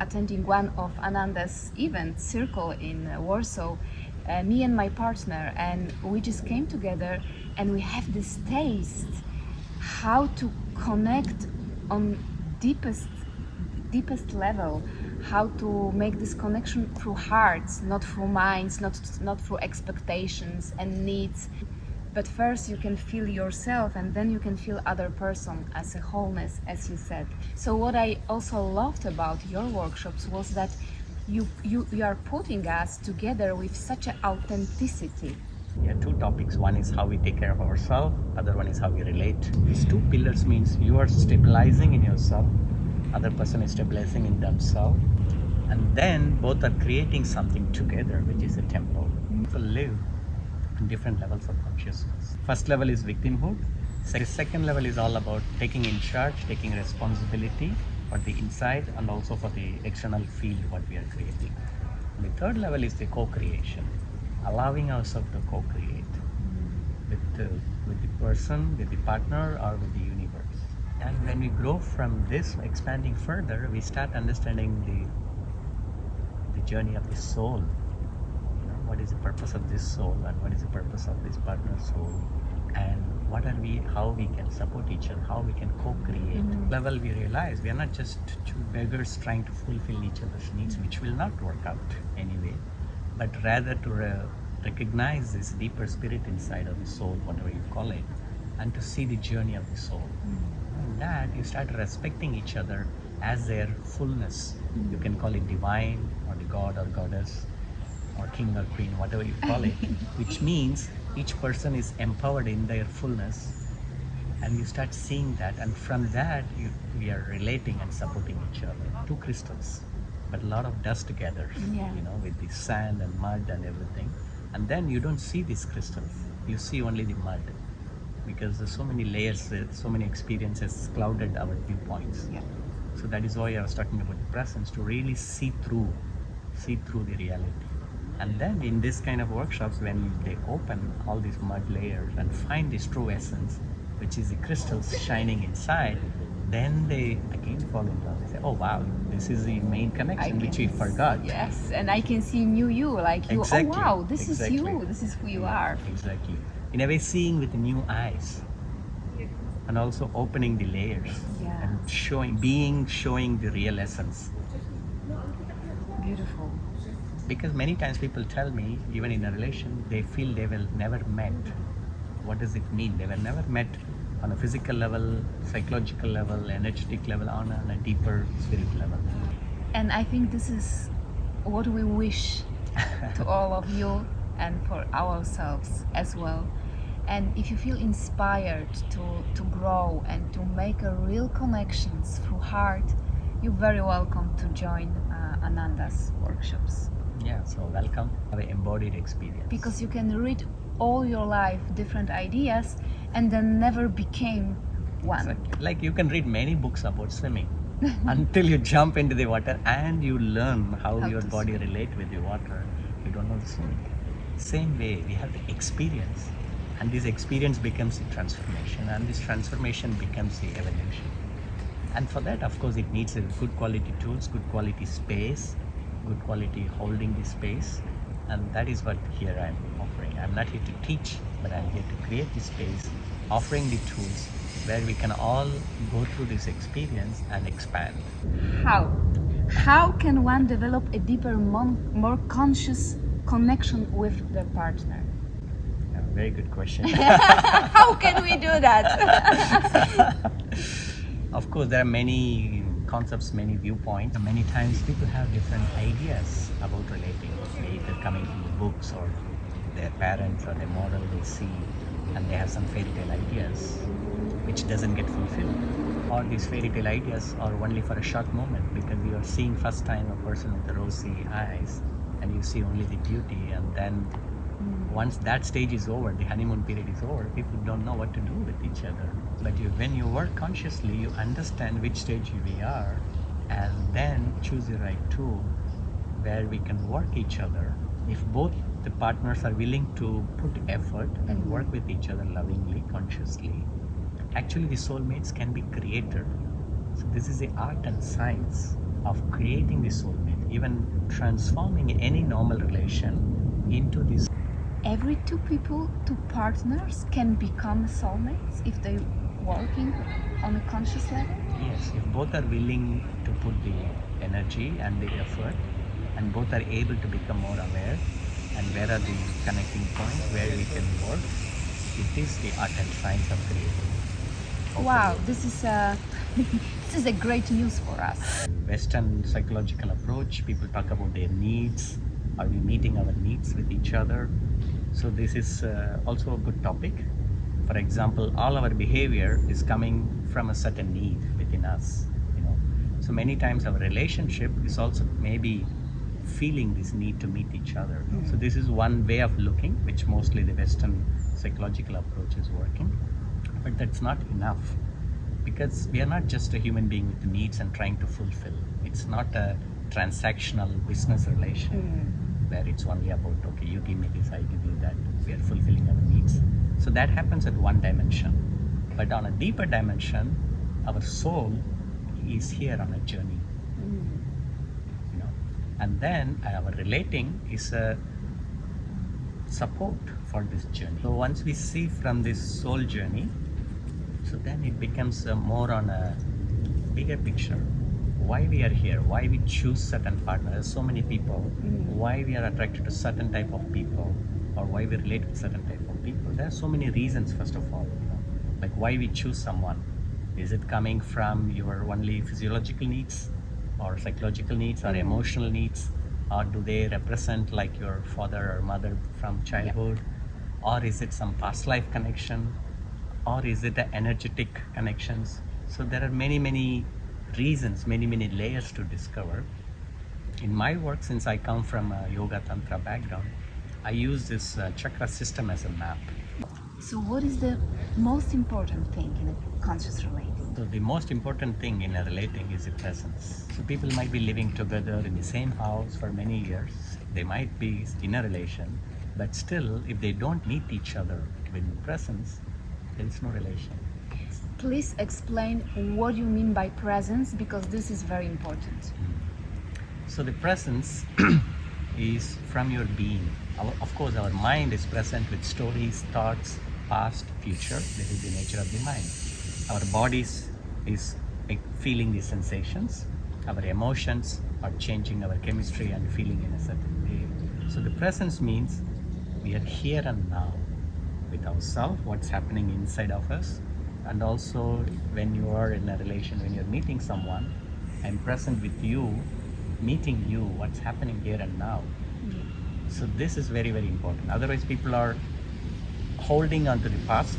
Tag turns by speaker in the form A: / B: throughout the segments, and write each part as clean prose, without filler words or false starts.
A: attending one of Ananda's events, Circle in Warsaw, me and my partner, and we just came together and we have this taste how to connect on deepest level, how to make this connection through hearts, not through minds, not through expectations and needs. But first you can feel yourself and then you can feel other person as a wholeness, as you said. So what I also loved about your workshops was that you are putting us together with such an authenticity.
B: Yeah, two topics. One is how we take care of ourselves, other one is how we relate. These two pillars means you are stabilizing in yourself, other person is stabilizing in themselves, and then both are creating something together, which is a temple. People live in different levels of consciousness. First level is victimhood. Second level is all about taking in charge, taking responsibility for the inside and also for the external field what we are creating. And the third level is the co-creation, allowing ourselves to co-create with the person, with the partner, or with the universe. And when we grow from this, expanding further, we start understanding the journey of the soul. You know, what is the purpose of this soul, and what is the purpose of this partner's soul, and what are we, how we can support each other, how we can co-create. Level we realize we are not just two beggars trying to fulfill each other's needs, which will not work out anyway, but rather to recognize this deeper spirit inside of the soul, whatever you call it, and to see the journey of the soul. And that you start respecting each other as their fullness. You can call it divine or the god or goddess or king or queen, whatever you call it, which means each person is empowered in their fullness, and you start seeing that, and from that we are relating and supporting each other. Two crystals, but a lot of dust gathers, you know, with the sand and mud and everything, and then you don't see these crystals, you see only the mud, because there's so many layers, so many experiences clouded our viewpoints. So that is why I was talking about the presence, to really see through the reality. And then in this kind of workshops, when they open all these mud layers and find this true essence, which is the crystals shining inside, then they again fall in love. They say, oh wow, this is the main connection which we forgot.
A: Yes, and I can see new you, like you, oh wow, this is you, this is who you are.
B: Exactly. In a way, seeing with new eyes, and also opening the layers and showing the real essence.
A: Beautiful.
B: Because many times people tell me, even in a relation, they feel they will never met. What does it mean? They were never met on a physical level, psychological level, energetic level, on a deeper spirit level.
A: And I think this is what we wish to all of you and for ourselves as well. And if you feel inspired to grow and to make a real connections through heart, you're very welcome to join Ananda's workshops.
B: Yeah, so welcome, have an embodied experience.
A: Because you can read all your life different ideas and then never became one.
B: Exactly. Like you can read many books about swimming until you jump into the water and you learn how your body relates with the water. You don't know the swimming. Same way, we have the experience, and this experience becomes the transformation, and this transformation becomes the evolution. And for that, of course, it needs a good quality tools, good quality space, good quality holding the space, and that is what here I'm offering. I'm not here to teach, but I'm here to create the space, offering the tools where we can all go through this experience and expand.
A: How can one develop a deeper, more conscious connection with their partner?
B: Very good question.
A: How can we do that?
B: Of course, there are many concepts, many viewpoints. Many times people have different ideas about relating, either coming from the books or their parents or their model they see, and they have some fairy tale ideas which doesn't get fulfilled. Or these fairy tale ideas are only for a short moment, because you are seeing first time a person with the rosy eyes and you see only the beauty, and then once that stage is over, the honeymoon period is over, people don't know what to do with each other. But when you work consciously, you understand which stage we are, and then choose the right tool where we can work each other. If both the partners are willing to put effort and work with each other lovingly, consciously, actually the soulmates can be created So this is the art and science of creating the soulmate, even transforming any normal relation into this.
A: Every two people, two partners can become soulmates if they working on a conscious level?
B: Yes, if both are willing to put the energy and the effort, and both are able to become more aware, and where are the connecting points where we can work, it is the art and science of creating.
A: Wow, this is this is a great news for us.
B: Western psychological approach, people talk about their needs. Are we meeting our needs with each other? So this is also a good topic. For example, all our behavior is coming from a certain need within us, you know. So many times our relationship is also maybe feeling this need to meet each other. So this is one way of looking, which mostly the Western psychological approach is working. But that's not enough, because we are not just a human being with needs and trying to fulfill. It's not a transactional business relation where it's only about, okay, you give me this, I give you that. We are fulfilling our needs. So that happens at one dimension. But on a deeper dimension, our soul is here on a journey. You know, and then our relating is a support for this journey. So once we see from this soul journey, so then it becomes more on a bigger picture. Why we are here, why we choose certain partners, so many people, why we are attracted to certain type of people, or why we relate with certain type of people. There are so many reasons, first of all, you know, like why we choose someone. Is it coming from your only physiological needs, or psychological needs, or emotional needs, or do they represent like your father or mother from childhood, or is it some past life connection, or is it the energetic connections? So there are many reasons, many layers to discover. In my work, since I come from a yoga tantra background, I use this chakra system as a map.
A: So what is the most important thing in a conscious relating?
B: So the most important thing in a relating is the presence. So people might be living together in the same house for many years. They might be in a relation, but still, if they don't meet each other with presence, there is no relation.
A: Please explain what you mean by presence, because this is very important.
B: So the presence is from your being. Of course, our mind is present with stories, thoughts, past, future. This is the nature of the mind. Our bodies is feeling these sensations. Our emotions are changing our chemistry and feeling in a certain way. So the presence means we are here and now with ourselves, what's happening inside of us. And also when you are in a relation, when you're meeting someone, I'm present with you, meeting you, what's happening here and now. So this is very important. Otherwise people are holding on to the past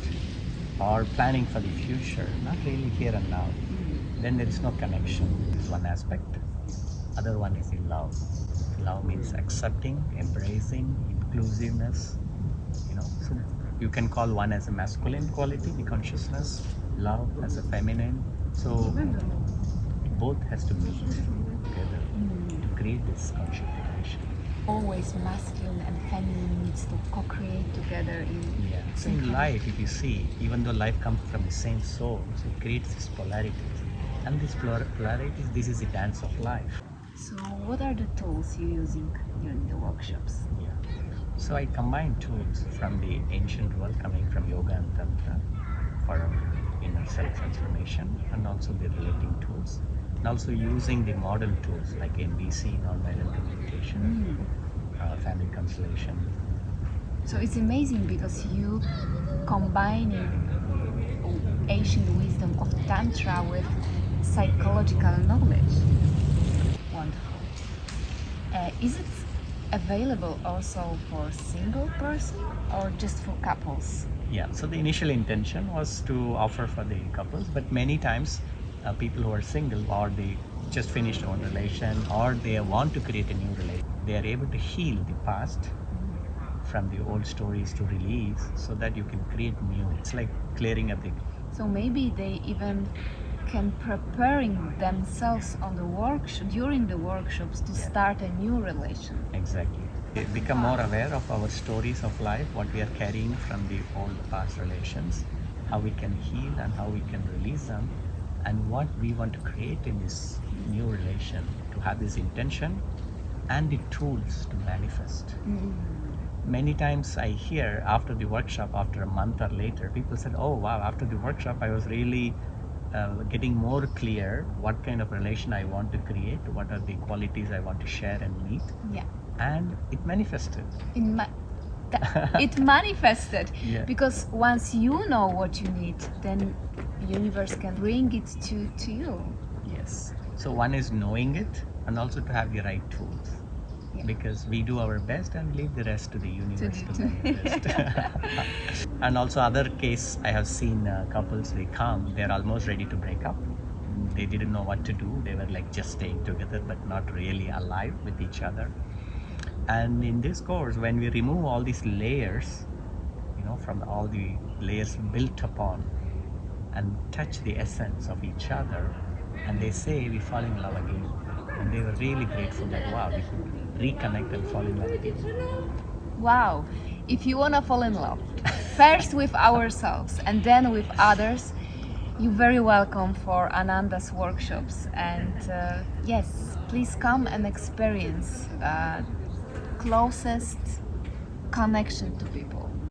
B: or planning for the future, not really here and now. Then there is no connection. This is one aspect. Other one is the love. Love means accepting, embracing, inclusiveness, you know. So you can call one as a masculine quality, the consciousness, love as a feminine. So both has to meet together to create this conscious relation.
A: Always masculine and feminine needs to co-create together
B: Yeah. So in life, if you see, even though life comes from the same soul, so it creates these polarities. And these polarities, this is the dance of life.
A: So what are the tools you're using during the workshops?
B: Yeah. So I combine tools from the ancient world, coming from yoga and tantra, for inner self-transformation, and also the relating tools, and also using the modern tools like NVC, non-violent communication, family constellation.
A: So it's amazing because you combining ancient wisdom of tantra with psychological knowledge. Wonderful. Is it available also for single person or just for couples?
B: Yeah, so the initial intention was to offer for the couples, but many times people who are single, or they just finished one relation, or they want to create a new relation, they are able to heal the past from the old stories to release, so that you can create new. It's like clearing up the...
A: So maybe they even can preparing themselves on the workshop during the workshops to start a new relation.
B: Exactly. We become more aware of our stories of life, what we are carrying from the old past relations, how we can heal and how we can release them, and what we want to create in this new relation, to have this intention and the tools to manifest. Many times I hear after the workshop, after a month or later, people said, oh wow, after the workshop I was really getting more clear what kind of relation I want to create, what are the qualities I want to share and meet.
A: Yeah.
B: And it manifested.
A: It manifested.
B: Yeah.
A: Because once you know what you need, then universe can bring it to you.
B: Yes. So one is knowing it, and also to have the right tools.
A: Yeah.
B: Because we do our best and leave the rest to the universe to
A: do.
B: manifest. And also other case, I have seen couples, they come, they're almost ready to break up. They didn't know what to do. They were like just staying together but not really alive with each other. And in this course, when we remove all these layers, from all the layers built upon, and touch the essence of each other, and they say we fall in love again. And they were really grateful that wow, we could reconnect and fall in love again.
A: Wow. If you want to fall in love, first with ourselves and then with others, you're very welcome for Ananda's workshops. And yes, please come and experience closest connection to people.